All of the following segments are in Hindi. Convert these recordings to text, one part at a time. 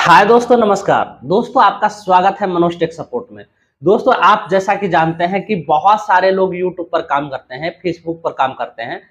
हाय दोस्तों, नमस्कार दोस्तों। आपका स्वागत है मनोज टेक सपोर्ट में। दोस्तों, आप जैसा कि जानते हैं कि बहुत सारे लोग यूट्यूब पर काम करते हैं, फेसबुक पर काम करते हैं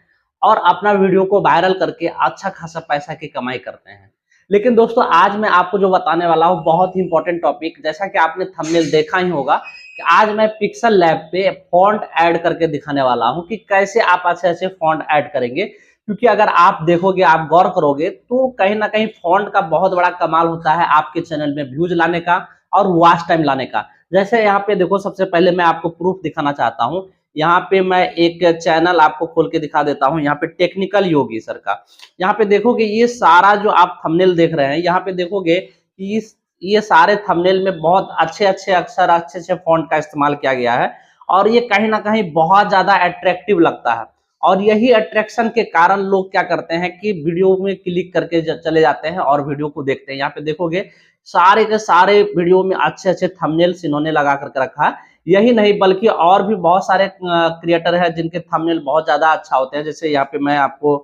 और अपना वीडियो को वायरल करके अच्छा खासा पैसा की कमाई करते हैं। लेकिन दोस्तों, आज मैं आपको जो बताने वाला हूँ बहुत ही इंपॉर्टेंट टॉपिक, जैसा कि आपने थंबनेल देखा ही होगा कि आज मैं पिक्सल लैब पे फॉन्ट ऐड करके दिखाने वाला हूँ कि कैसे आप अच्छे अच्छे फॉन्ट ऐड करेंगे। क्योंकि अगर आप देखोगे, आप गौर करोगे तो कहीं ना कहीं फॉन्ट का बहुत बड़ा कमाल होता है आपके चैनल में व्यूज लाने का और वॉच टाइम लाने का। जैसे यहाँ पे देखो, सबसे पहले मैं आपको प्रूफ दिखाना चाहता हूँ। यहाँ पे मैं एक चैनल आपको खोल के दिखा देता हूँ, यहाँ पे टेक्निकल योगी सर का। यहाँ पे देखोगे ये सारा जो आप थंबनेल देख रहे हैं, यहाँ पे देखोगे कि ये सारे थंबनेल में बहुत अच्छे अच्छे अक्षर, अच्छे अच्छे फॉन्ट का इस्तेमाल किया गया है और ये कहीं ना कहीं बहुत ज्यादा अट्रैक्टिव लगता है। और यही अट्रैक्शन के कारण लोग क्या करते हैं कि वीडियो में क्लिक करके चले जाते हैं और वीडियो को देखते हैं। यहाँ पे देखोगे सारे के सारे वीडियो में अच्छे अच्छे थंबनेल्स इन्होंने लगा करके रखा है। यही नहीं बल्कि और भी बहुत सारे क्रिएटर हैं जिनके थंबनेल बहुत ज्यादा अच्छा होते हैं। जैसे यहाँ पे मैं आपको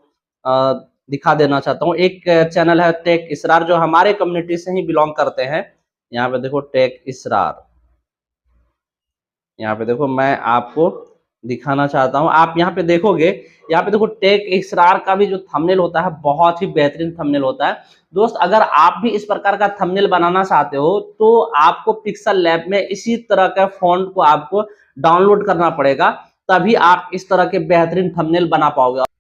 दिखा देना चाहता हूँ, एक चैनल है टेक इसरार, जो हमारे कम्युनिटी से ही बिलोंग करते हैं। यहाँ पे देखो टेक इसरार, यहाँ पे देखो मैं आपको दिखाना चाहता हूँ। आप यहाँ पे देखोगे, यहाँ पे देखो टेक इसरार का भी जो थंबनेल होता है बहुत ही बेहतरीन थंबनेल होता है। दोस्त, अगर आप भी इस प्रकार का थंबनेल बनाना चाहते हो तो आपको पिक्सल लैब में इसी तरह का फॉन्ट को आपको डाउनलोड करना पड़ेगा, तभी आप इस तरह के बेहतरीन थंबनेल बना पाओगे।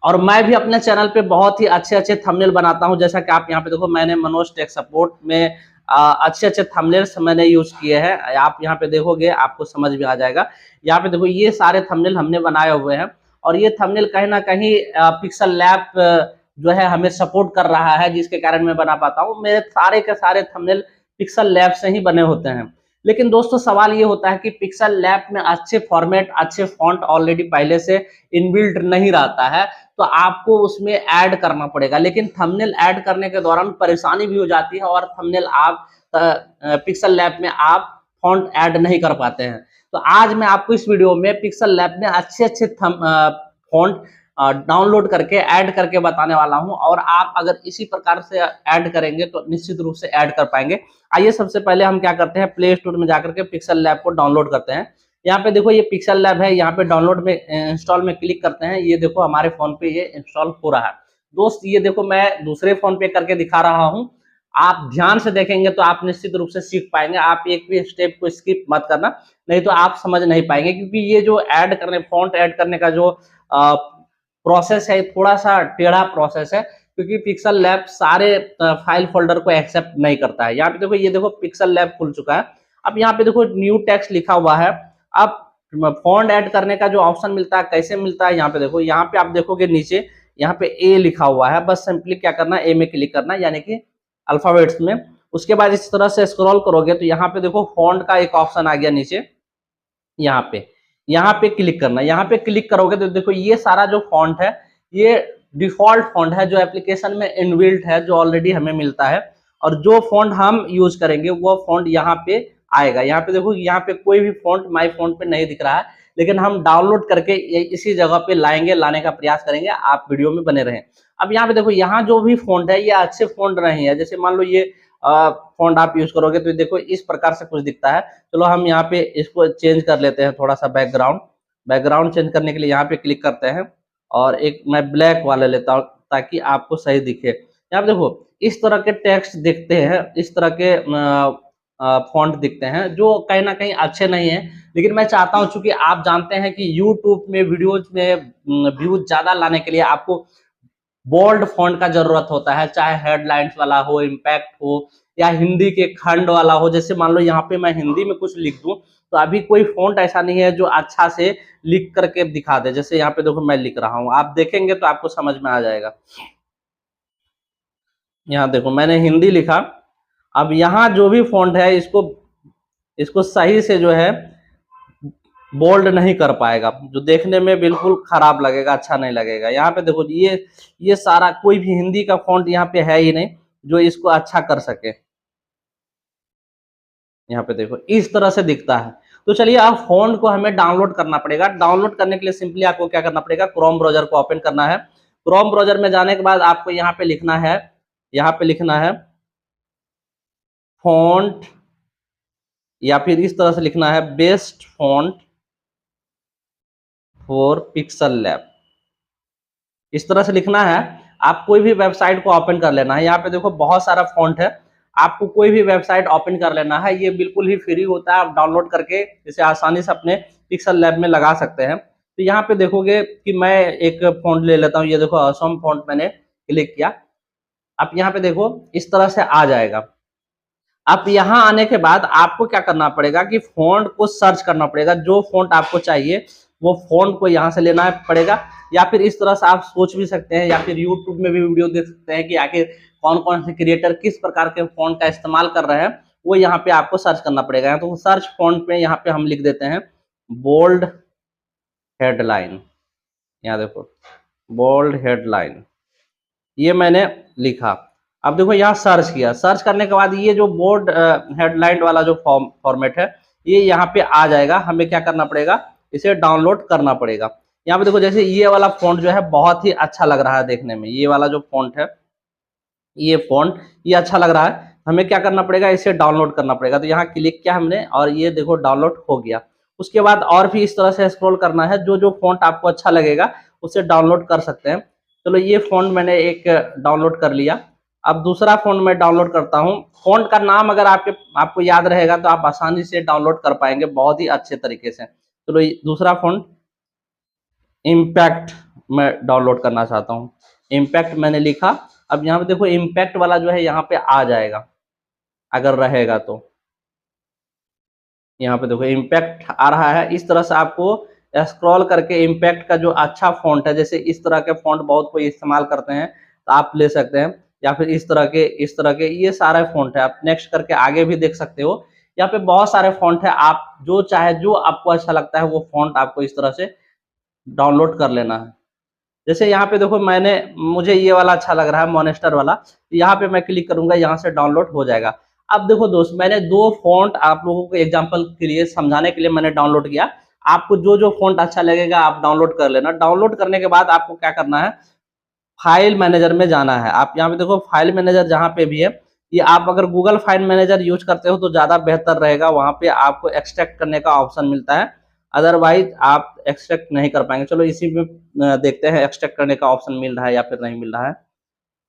और मैं भी अपने चैनल पे बहुत ही अच्छे अच्छे थंबनेल बनाता हूं। जैसा कि आप यहाँ पे देखो, मैंने मनोज टेक सपोर्ट में अच्छे अच्छे थंबनेल्स मैंने यूज किए हैं। आप यहाँ पे देखोगे आपको समझ में आ जाएगा। यहाँ पे देखो ये सारे थंबनेल हमने बनाए हुए हैं और ये थंबनेल कहीं ना कहीं पिक्सल लैब जो है हमें सपोर्ट कर रहा है, जिसके कारण मैं बना पाता हूँ। मेरे सारे के सारे थंबनेल पिक्सल लैब से ही बने होते हैं। लेकिन दोस्तों, सवाल ये होता है कि पिक्सल लैब में अच्छे फॉर्मेट, अच्छे फॉन्ट ऑलरेडी पहले से इनबिल्ट नहीं रहता है, तो आपको उसमें ऐड करना पड़ेगा। लेकिन थंबनेल ऐड करने के दौरान परेशानी भी हो जाती है और थंबनेल आप पिक्सल लैब में आप फॉन्ट ऐड नहीं कर पाते हैं। तो आज मैं आपको इस वीडियो में पिक्सल लैब में अच्छे अच्छे फॉन्ट डाउनलोड करके ऐड करके बताने वाला हूं और आप अगर इसी प्रकार से ऐड करेंगे तो निश्चित रूप से ऐड कर पाएंगे। आइए सबसे पहले हम क्या करते हैं, प्ले स्टोर में जाकर के पिक्सल लैब को डाउनलोड करते हैं। यहाँ पे देखो ये पिक्सल लैब है, यहाँ पे डाउनलोड में इंस्टॉल में क्लिक करते हैं। ये देखो हमारे फोन पे ये इंस्टॉल हो रहा है। दोस्त, ये देखो मैं दूसरे फोन पे करके दिखा रहा हूँ। आप ध्यान से देखेंगे तो आप निश्चित रूप से सीख पाएंगे। आप एक भी स्टेप को स्किप मत करना, नहीं तो आप समझ नहीं पाएंगे। क्योंकि ये जो ऐड करने, फॉन्ट ऐड करने का जो प्रोसेस है, थोड़ा सा टेढ़ा प्रोसेस है, क्योंकि पिक्सल लैब सारे फाइल फोल्डर को एक्सेप्ट नहीं करता है। यहाँ पे देखो, ये देखो पिक्सल लैब खुल चुका है। अब यहाँ पे देखो न्यू टेक्स्ट लिखा हुआ है। अब फॉन्ट ऐड करने का जो ऑप्शन मिलता है, कैसे मिलता है, यहाँ पे देखो, यहाँ पे आप देखोगे नीचे यहाँ पे ए लिखा हुआ है। बस सिंपली क्या करना है, ए में क्लिक करना है, यानी कि अल्फाबेट्स में। उसके बाद इस तरह से स्क्रॉल करोगे तो यहाँ पे देखो फॉन्ट का एक ऑप्शन आ गया नीचे। यहाँ पे क्लिक करना है। यहाँ पे क्लिक करोगे तो देखो ये सारा जो फॉन्ट है, ये डिफॉल्ट फॉन्ट है जो एप्लीकेशन में इनबिल्ट है, जो ऑलरेडी हमें मिलता है। और जो फॉन्ट हम यूज करेंगे वो फॉन्ट यहाँ पे आएगा। यहाँ पे देखो, यहाँ पे कोई भी फॉन्ट माई फॉन्ट पे नहीं दिख रहा है, लेकिन हम डाउनलोड करके इसी जगह पे लाएंगे, लाने का प्रयास करेंगे। आप वीडियो में बने रहें। अब यहाँ पे देखो, यहाँ जो भी फॉन्ट है ये अच्छे फॉन्ट नहीं है। जैसे मान लो ये फॉन्ट आप यूज करोगे तो देखो इस प्रकार से कुछ दिखता है। चलो हम यहाँ पे इसको चेंज कर लेते हैं, थोड़ा सा बैकग्राउंड चेंज करने के लिए यहाँ पे क्लिक करते हैं और एक मैं ब्लैक वाला लेता हूँ ताकि आपको सही दिखे। यहाँ पे देखो इस तरह के टेक्स्ट दिखते हैं, इस तरह के फॉन्ट दिखते हैं, जो कहीं ना कहीं अच्छे नहीं है। लेकिन मैं चाहता हूँ, चूंकि आप जानते हैं कि यूट्यूब में वीडियोज में व्यूज ज्यादा लाने के लिए आपको बोल्ड फॉन्ट का जरूरत होता है, चाहे हेडलाइंस वाला हो, इम्पैक्ट हो, या हिंदी के खंड वाला हो। जैसे मान लो यहाँ पे मैं हिंदी में कुछ लिख दूं तो अभी कोई फॉन्ट ऐसा नहीं है जो अच्छा से लिख करके दिखा दे। जैसे यहाँ पे देखो मैं लिख रहा हूँ, आप देखेंगे तो आपको समझ में आ जाएगा। यहाँ देखो मैंने हिंदी लिखा। अब यहाँ जो भी फॉन्ट है इसको इसको सही से जो है बोल्ड नहीं कर पाएगा, जो देखने में बिल्कुल खराब लगेगा, अच्छा नहीं लगेगा। यहाँ पे देखो ये सारा कोई भी हिंदी का फॉन्ट यहाँ पे है ही नहीं जो इसको अच्छा कर सके। यहाँ पे देखो इस तरह से दिखता है। तो चलिए, अब फॉन्ट को हमें डाउनलोड करना पड़ेगा। डाउनलोड करने के लिए सिंपली आपको क्या करना पड़ेगा, क्रोम ब्राउजर को ओपन करना है। क्रोम ब्राउजर में जाने के बाद आपको यहाँ पे लिखना है फॉन्ट, या फिर इस तरह से लिखना है best font for pixel lab, इस तरह से लिखना है। आप कोई भी वेबसाइट को ओपन कर लेना है। यहाँ पे देखो बहुत सारा फॉन्ट है, आपको कोई भी वेबसाइट ओपन कर लेना है। ये बिल्कुल ही फ्री होता है, आप डाउनलोड करके इसे आसानी से अपने पिक्सल लैब में लगा सकते हैं। तो यहाँ पे देखोगे कि मैं एक फॉन्ट ले लेता हूँ। ये देखो असम फॉन्ट मैंने क्लिक किया। अब यहाँ पे देखो इस तरह से आ जाएगा। अब यहाँ आने के बाद आपको क्या करना पड़ेगा कि फ़ॉन्ट को सर्च करना पड़ेगा। जो फ़ॉन्ट आपको चाहिए वो फ़ॉन्ट को यहाँ से लेना पड़ेगा, या फिर इस तरह से आप सोच भी सकते हैं, या फिर यूट्यूब में भी वीडियो देख सकते हैं कि आखिर कौन-कौन से क्रिएटर किस प्रकार के फ़ॉन्ट का इस्तेमाल कर रहे हैं, वो यहाँ पे आपको सर्च करना पड़ेगा। तो सर्च फ़ॉन्ट पे यहाँ पे हम लिख देते हैं बोल्ड हेडलाइन। यहाँ देखो बोल्ड हेडलाइन, ये मैंने लिखा। अब देखो यहाँ सर्च किया, सर्च करने के बाद ये जो बोर्ड हेडलाइन वाला जो फॉर्मेट है ये यहाँ पे आ जाएगा। हमें क्या करना पड़ेगा, इसे डाउनलोड करना पड़ेगा। यहाँ पे देखो जैसे ये वाला फॉन्ट जो है बहुत ही अच्छा लग रहा है देखने में, ये वाला जो फॉन्ट है ये फॉन्ट ये अच्छा लग रहा है। हमें क्या करना पड़ेगा, इसे डाउनलोड करना पड़ेगा। तो यहाँ क्लिक किया हमने और ये देखो डाउनलोड हो गया। उसके बाद और भी इस तरह से स्क्रॉल करना है, जो जो फॉन्ट आपको अच्छा लगेगा उसे डाउनलोड कर सकते हैं। चलो ये फॉन्ट मैंने एक डाउनलोड कर लिया। अब दूसरा फॉन्ट मैं डाउनलोड करता हूँ। फॉन्ट का नाम अगर आपको याद रहेगा तो आप आसानी से डाउनलोड कर पाएंगे बहुत ही अच्छे तरीके से। चलो दूसरा फॉन्ट इम्पैक्ट मैं डाउनलोड करना चाहता हूँ। इम्पैक्ट मैंने लिखा। अब यहाँ पे देखो इम्पैक्ट वाला जो है यहाँ पे आ जाएगा अगर रहेगा तो। यहाँ पे देखो इम्पैक्ट आ रहा है। इस तरह से आपको स्क्रॉल करके इम्पैक्ट का जो अच्छा फॉन्ट है, जैसे इस तरह के फॉन्ट बहुत कोई इस्तेमाल करते हैं तो आप ले सकते हैं, या फिर इस तरह के ये सारे फॉन्ट है। आप नेक्स्ट करके आगे भी देख सकते हो। यहाँ पे बहुत सारे फॉन्ट है, आप जो चाहे जो आपको अच्छा लगता है वो फॉन्ट आपको इस तरह से डाउनलोड कर लेना है। जैसे यहाँ पे देखो मुझे ये वाला अच्छा लग रहा है मॉनेस्टर वाला, यहाँ पे मैं क्लिक करूंगा, यहाँ से डाउनलोड हो जाएगा। अब देखो दोस्त, मैंने दो फॉन्ट आप लोगों को एग्जांपल के लिए समझाने के लिए मैंने डाउनलोड किया। आपको जो जो फॉन्ट अच्छा लगेगा आप डाउनलोड कर लेना। डाउनलोड करने के बाद आपको क्या करना है, फाइल मैनेजर में जाना है। आप यहाँ पे देखो फाइल मैनेजर जहाँ पे भी है, ये आप अगर गूगल फाइल मैनेजर यूज करते हो तो ज़्यादा बेहतर रहेगा। वहाँ पे आपको एक्सट्रैक्ट करने का ऑप्शन मिलता है, अदरवाइज आप एक्सट्रैक्ट नहीं कर पाएंगे। चलो इसी में देखते हैं एक्सट्रैक्ट करने का ऑप्शन मिल रहा है या फिर नहीं मिल रहा है।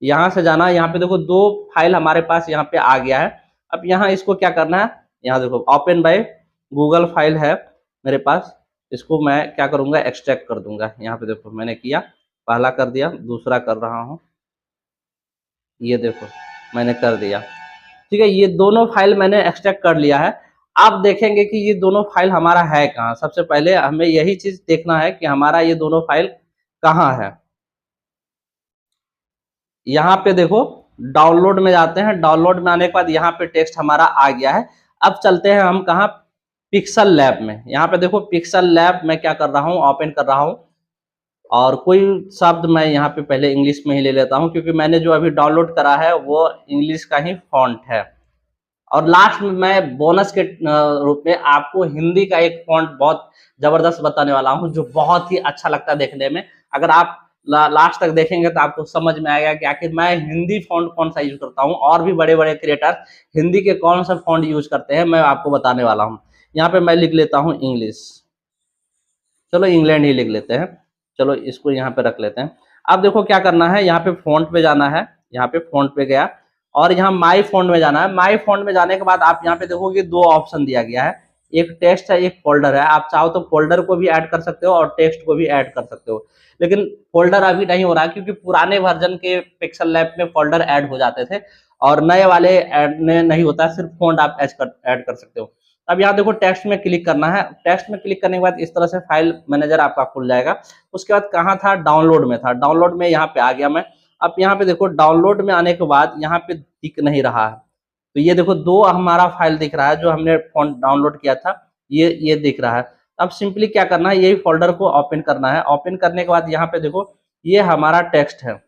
यहाँ से जाना, यहाँ पे देखो दो फाइल हमारे पास यहाँ पे आ गया है। अब यहाँ इसको क्या करना है, यहाँ देखो ओपन बाय गूगल फाइल है मेरे पास, इसको मैं क्या करूँगा एक्सट्रैक्ट कर दूंगा। यहाँ पे देखो मैंने किया, पहला कर दिया, दूसरा कर रहा हूँ, ये देखो मैंने कर दिया। ठीक है, ये दोनों फाइल मैंने एक्सट्रैक्ट कर लिया है। आप देखेंगे कि ये दोनों फाइल हमारा है कहाँ। सबसे पहले हमें यही चीज देखना है कि हमारा ये दोनों फाइल कहाँ है। यहाँ पे देखो डाउनलोड में जाते हैं। डाउनलोड में आने के बाद यहाँ पे टेक्स्ट हमारा आ गया है। अब चलते हैं हम कहाँ, पिक्सल लैब में। यहाँ पे देखो पिक्सल लैब मैं क्या कर रहा हूँ, ओपन कर रहा हूँ, और कोई शब्द मैं यहाँ पे पहले इंग्लिश में ही ले लेता हूँ, क्योंकि मैंने जो अभी डाउनलोड करा है वो इंग्लिश का ही फॉन्ट है। और लास्ट में मैं बोनस के रूप में आपको हिंदी का एक फॉन्ट बहुत जबरदस्त बताने वाला हूँ, जो बहुत ही अच्छा लगता है देखने में। अगर आप लास्ट तक देखेंगे तो आपको समझ में आएगा कि आखिर मैं हिंदी फॉन्ट कौन सा यूज करता हूँ, और भी बड़े बड़े क्रिएटर हिंदी के कौन सा फॉन्ट यूज करते हैं, मैं आपको बताने वाला हूँ। यहाँ पे मैं लिख लेता हूँ इंग्लिश, चलो इंग्लैंड ही लिख लेते हैं। चलो इसको यहाँ पे रख लेते हैं। अब देखो क्या करना है, यहाँ पे फॉन्ट पे जाना है। यहाँ पे फॉन्ट पे गया और यहाँ माई फॉन्ट में जाना है। माई फॉन्ट में जाने के बाद आप यहाँ पे देखोगे दो ऑप्शन दिया गया है, एक टेक्स्ट है, एक फोल्डर है। आप चाहो तो फोल्डर को भी ऐड कर सकते हो और टेक्स्ट को भी ऐड कर सकते हो, लेकिन फोल्डर अभी नहीं हो रहा है क्योंकि पुराने वर्जन के पिक्सल लैब में फोल्डर ऐड हो जाते थे और नए वाले ऐड में नहीं होता, सिर्फ फॉन्ट आप ऐड कर सकते हो। अब यहाँ देखो टेक्स्ट में क्लिक करना है। टेक्स्ट में क्लिक करने के बाद इस तरह से फाइल मैनेजर आपका खुल जाएगा। उसके बाद कहाँ था, डाउनलोड में था। डाउनलोड में यहाँ पे आ गया मैं। अब यहाँ पे देखो डाउनलोड में आने के बाद यहाँ पे दिख नहीं रहा है, तो ये देखो दो हमारा फाइल दिख रहा है जो हमने फॉन्ट डाउनलोड किया था, ये दिख रहा है। अब सिंपली क्या करना है, यही फोल्डर को ओपन करना है। ओपन करने के बाद यहाँ पे देखो ये हमारा टेक्स्ट है,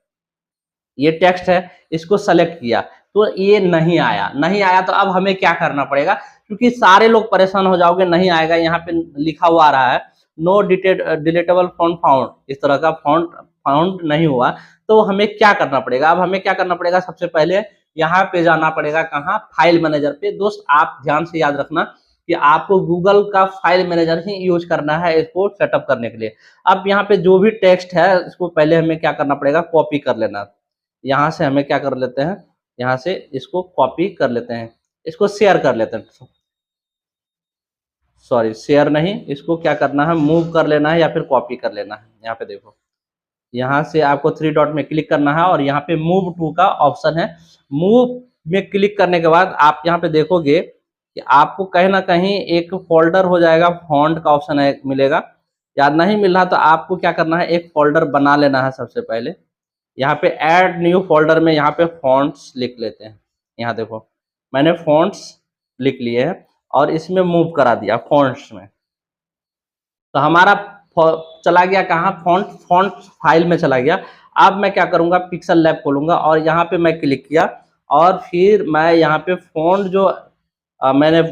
ये टेक्स्ट है, इसको सेलेक्ट किया तो ये नहीं आया। नहीं आया तो अब हमें क्या करना पड़ेगा, क्योंकि सारे लोग परेशान हो जाओगे, नहीं आएगा। यहाँ पे लिखा हुआ आ रहा है नो डिलीटेबल फॉन्ट फाउंड, इस तरह का फॉन्ट फाउंड नहीं हुआ। तो हमें क्या करना पड़ेगा, अब हमें क्या करना पड़ेगा, सबसे पहले यहाँ पे जाना पड़ेगा, कहाँ, फाइल मैनेजर पे। दोस्त आप ध्यान से याद रखना कि आपको गूगल का फाइल मैनेजर ही यूज करना है इसको सेटअप करने के लिए। अब यहाँ पे जो भी टेक्स्ट है इसको पहले हमें क्या करना पड़ेगा, कॉपी कर लेना। यहाँ से हमें क्या कर लेते हैं, यहाँ से इसको कॉपी कर लेते हैं, इसको शेयर कर लेते हैं, सॉरी शेयर नहीं, इसको क्या करना है, मूव कर लेना है या फिर कॉपी कर लेना है। यहाँ पे देखो, यहाँ से आपको थ्री डॉट में क्लिक करना है और यहाँ पे मूव टू का ऑप्शन है। मूव में क्लिक करने के बाद आप यहाँ पे देखोगे कि आपको कहीं ना कहीं एक फोल्डर हो जाएगा, फॉन्ट का ऑप्शन है मिलेगा, या नहीं मिल रहा तो आपको क्या करना है, एक फोल्डर बना लेना है। सबसे पहले यहाँ पे ऐड न्यू फोल्डर में यहाँ पे फॉन्ट्स लिख लेते हैं। यहाँ देखो मैंने फॉन्ट्स लिख लिए हैं और इसमें मूव करा दिया फॉन्ट्स में, तो हमारा चला गया कहाँ, फॉन्ट फॉन्ट फाइल में चला गया। अब मैं क्या करूँगा, पिक्सल लैब खोलूँगा और यहाँ पे मैं क्लिक किया और फिर मैं यहाँ पे फॉन्ट जो मैंने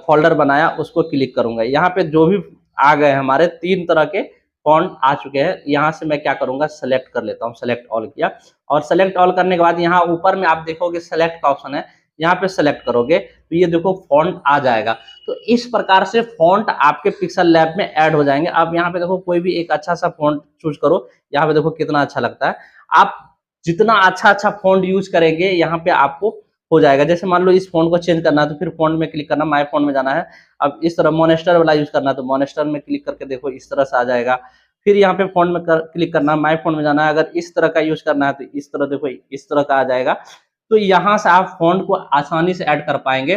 फोल्डर बनाया उसको क्लिक करूँगा। यहाँ पे जो भी आ गए हमारे 3 तरह के फॉन्ट आ चुके हैं। यहाँ से मैं क्या करूँगा, सेलेक्ट कर लेता हूँ, सेलेक्ट ऑल किया और सेलेक्ट ऑल करने के बाद यहाँ ऊपर में आप देखोगे सेलेक्ट का ऑप्शन है, यहाँ पे सेलेक्ट करोगे तो ये देखो फॉन्ट आ जाएगा। तो इस प्रकार से फॉन्ट आपके पिक्सल लैब में ऐड हो जाएंगे। अब यहाँ पे देखो कोई भी एक अच्छा सा फॉन्ट चूज करो, यहाँ पे देखो कितना अच्छा लगता है। आप जितना अच्छा अच्छा फॉन्ट यूज करेंगे यहाँ पे आपको हो जाएगा। जैसे मान लो इस फॉन्ट को चेंज करना है तो फिर फॉन्ट में क्लिक करना, माय फॉन्ट में जाना है। अब इस तरह मोनेस्टर वाला यूज करना है तो मोनेस्टर में क्लिक करके देखो इस तरह से आ जाएगा। फिर यहाँ पे फॉन्ट में क्लिक करना, माय फॉन्ट में जाना है। अगर इस तरह का यूज करना है तो इस तरह देखो इस तरह का आ जाएगा। तो यहाँ से आप फॉन्ट को आसानी से ऐड कर पाएंगे।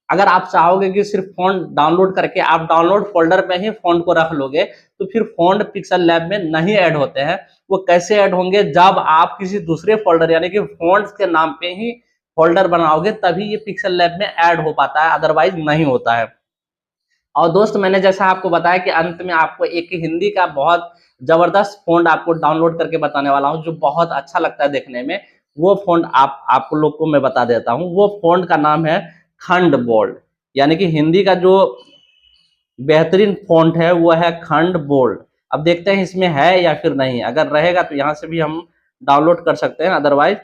अगर आप चाहोगे कि सिर्फ फॉन्ट डाउनलोड करके आप डाउनलोड फोल्डर में ही फॉन्ट को रख लोगे तो फिर फॉन्ट पिक्सल लैब में नहीं ऐड होते हैं। वो कैसे ऐड होंगे, जब आप किसी दूसरे फोल्डर यानी कि फॉन्ट्स के नाम पे ही फोल्डर बनाओगे तभी ये पिक्सल लैब में ऐड हो पाता है, अदरवाइज नहीं होता है। और दोस्त मैंने जैसा आपको बताया कि अंत में आपको एक हिंदी का बहुत जबरदस्त फॉन्ट आपको डाउनलोड करके बताने वाला हूं जो बहुत अच्छा लगता है देखने में। वो फॉन्ट आपको लोग को मैं बता देता हूं। वो फॉन्ट का नाम है खंड बोल्ड, यानी कि हिंदी का जो बेहतरीन फॉन्ट है वो है खंड बोल्ड। अब देखते हैं इसमें है या फिर नहीं। अगर रहेगा तो यहाँ से भी हम डाउनलोड कर सकते हैं, अदरवाइज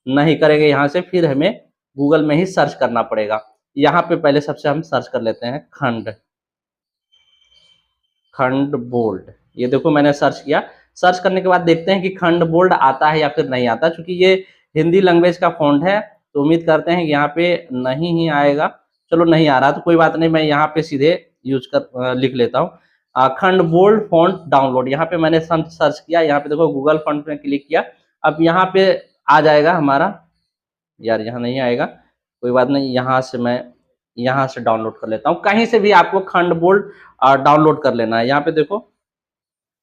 नहीं करेंगे यहाँ से फिर हमें गूगल में ही सर्च करना पड़ेगा। यहाँ पे पहले सबसे हम सर्च कर लेते हैं खंड खंड बोल्ड। ये देखो मैंने सर्च किया, सर्च करने के बाद देखते हैं कि खंड बोल्ड आता है या फिर नहीं आता। क्योंकि ये हिंदी लैंग्वेज का फॉन्ट है तो उम्मीद करते हैं कि यहाँ पे नहीं ही आएगा। चलो नहीं आ रहा तो कोई बात नहीं, मैं यहाँ पे सीधे यूज कर लिख लेता हूँ खंड बोल्ड फॉन्ट डाउनलोड। यहाँ पे मैंने सर्च किया, यहाँ पे देखो गूगल फॉन्ट में क्लिक किया। अब यहाँ पे आ जाएगा हमारा, यार यहाँ नहीं आएगा, कोई बात नहीं, यहाँ से मैं यहाँ से डाउनलोड कर लेता हूँ। कहीं से भी आपको खंड बोल्ड डाउनलोड कर लेना है। यहाँ पे देखो,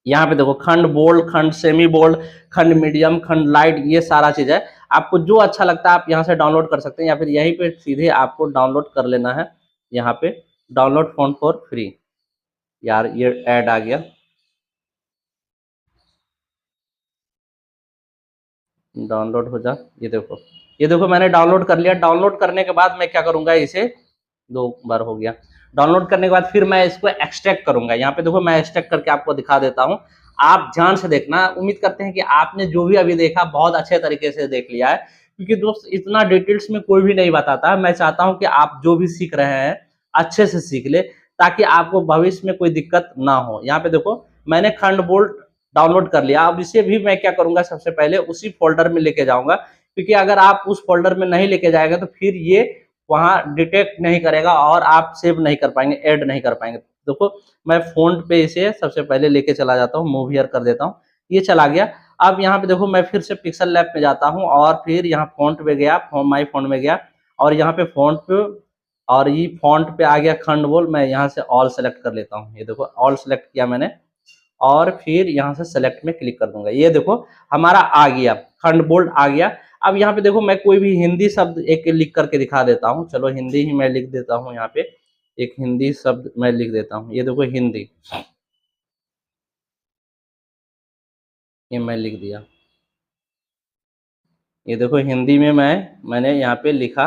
यहाँ पे देखो खंड बोल्ड, खंड सेमी बोल्ड, खंड मीडियम, खंड लाइट, ये सारा चीज है। आपको जो अच्छा लगता है आप यहाँ से डाउनलोड कर सकते हैं या फिर यहीं पे सीधे आपको डाउनलोड कर लेना है। यहाँ पे डाउनलोड फॉन्ट फॉर फ्री, यार ये ऐड आ गया, डाउनलोड हो जा। ये देखो मैंने डाउनलोड कर लिया। डाउनलोड करने के बाद मैं क्या करूंगा, इसे 2 बार हो गया। डाउनलोड करने के बाद फिर मैं इसको एक्सट्रैक्ट करूंगा। यहाँ पे देखो मैं एक्सट्रैक्ट करके आपको दिखा देता हूँ, आप ध्यान से देखना। उम्मीद करते हैं कि आपने जो भी अभी देखा बहुत अच्छे तरीके से देख लिया है, क्योंकि दोस्त इतना डिटेल्स में कोई भी नहीं बताता। मैं चाहता हूँ कि आप जो भी सीख रहे हैं अच्छे से सीख ले, ताकि आपको भविष्य में कोई दिक्कत ना हो। यहाँ पे देखो मैंने खंड बोल्ट डाउनलोड कर लिया। अब इसे भी मैं क्या करूंगा, सबसे पहले उसी फोल्डर में लेके जाऊंगा, क्योंकि अगर आप उस फोल्डर में नहीं लेके जाएगा तो फिर ये वहां डिटेक्ट नहीं करेगा और आप सेव नहीं कर पाएंगे, ऐड नहीं कर पाएंगे। देखो मैं फोन पे इसे सबसे पहले लेके चला जाता हूँ, मूव हियर कर देता हूँ, ये चला गया। अब यहाँ पे देखो मैं फिर से पिक्सल लैब में जाता हूँ और फिर यहाँ फॉन्ट पे गया, माई फॉन्ट में गया और यहाँ पे फॉन्ट पे, और ये फॉन्ट पे आ गया खंड बोल। मैं यहाँ से ऑल सेलेक्ट कर लेता हूँ। ये देखो ऑल सेलेक्ट किया मैंने और फिर यहाँ से सेलेक्ट में क्लिक कर दूंगा। ये देखो हमारा आ गया, खंड बोल्ड आ गया। अब यहाँ पे देखो मैं कोई भी हिंदी शब्द एक लिख करके दिखा देता हूँ। चलो हिंदी ही मैं लिख देता हूँ। यहाँ पे एक हिंदी शब्द मैं लिख देता हूँ। ये देखो हिंदी, ये मैं लिख दिया। ये देखो हिंदी में मैंने यहाँ पे लिखा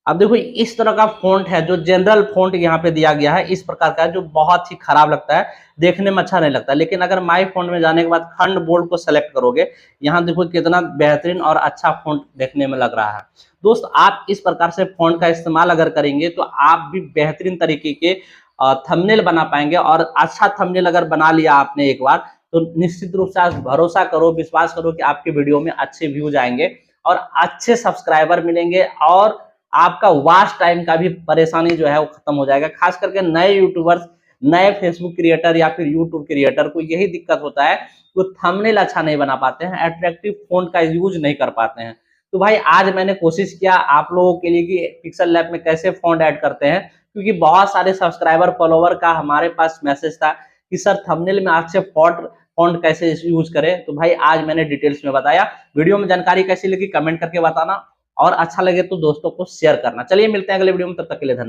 अब देखो इस तरह का फ़ॉन्ट है, जो जनरल फ़ॉन्ट यहाँ पे दिया गया है, इस प्रकार का है, जो बहुत ही खराब लगता है, देखने में अच्छा नहीं लगता। लेकिन अगर माय फ़ॉन्ट में जाने के बाद खंड बोल्ड को सेलेक्ट करोगे, यहाँ देखो कितना बेहतरीन और अच्छा फ़ॉन्ट देखने में लग रहा है। दोस्त आप इस प्रकार से फ़ॉन्ट का इस्तेमाल अगर करेंगे तो आप भी बेहतरीन तरीके के थंबनेल बना पाएँगे, और अच्छा थंबनेल अगर बना लिया आपने एक बार, तो निश्चित रूप से आप भरोसा करो, विश्वास करो कि आपकी वीडियो में अच्छे व्यूज़ आएँगे और अच्छे सब्सक्राइबर मिलेंगे, और आपका वॉच टाइम का भी परेशानी जो है वो खत्म हो जाएगा। खास करके नए यूट्यूबर्स, नए फेसबुक क्रिएटर या फिर यूट्यूब क्रिएटर को यही दिक्कत होता है, वो थंबनेल अच्छा नहीं बना पाते हैं, अट्रैक्टिव फ़ॉन्ट का यूज़ नहीं कर पाते हैं। तो भाई आज मैंने कोशिश किया आप लोगों के लिए कि पिक्सल लैब में कैसे फ़ॉन्ट ऐड करते हैं, क्योंकि बहुत सारे सब्सक्राइबर फॉलोवर का हमारे पास मैसेज था कि सर थंबनेल में अच्छे फ़ॉन्ट कैसे यूज़ करें। तो भाई आज मैंने डिटेल्स में बताया। वीडियो में जानकारी कैसी लगी कमेंट करके बताना, और अच्छा लगे तो दोस्तों को शेयर करना। चलिए मिलते हैं अगले वीडियो में, तब तक के लिए धन्यवाद।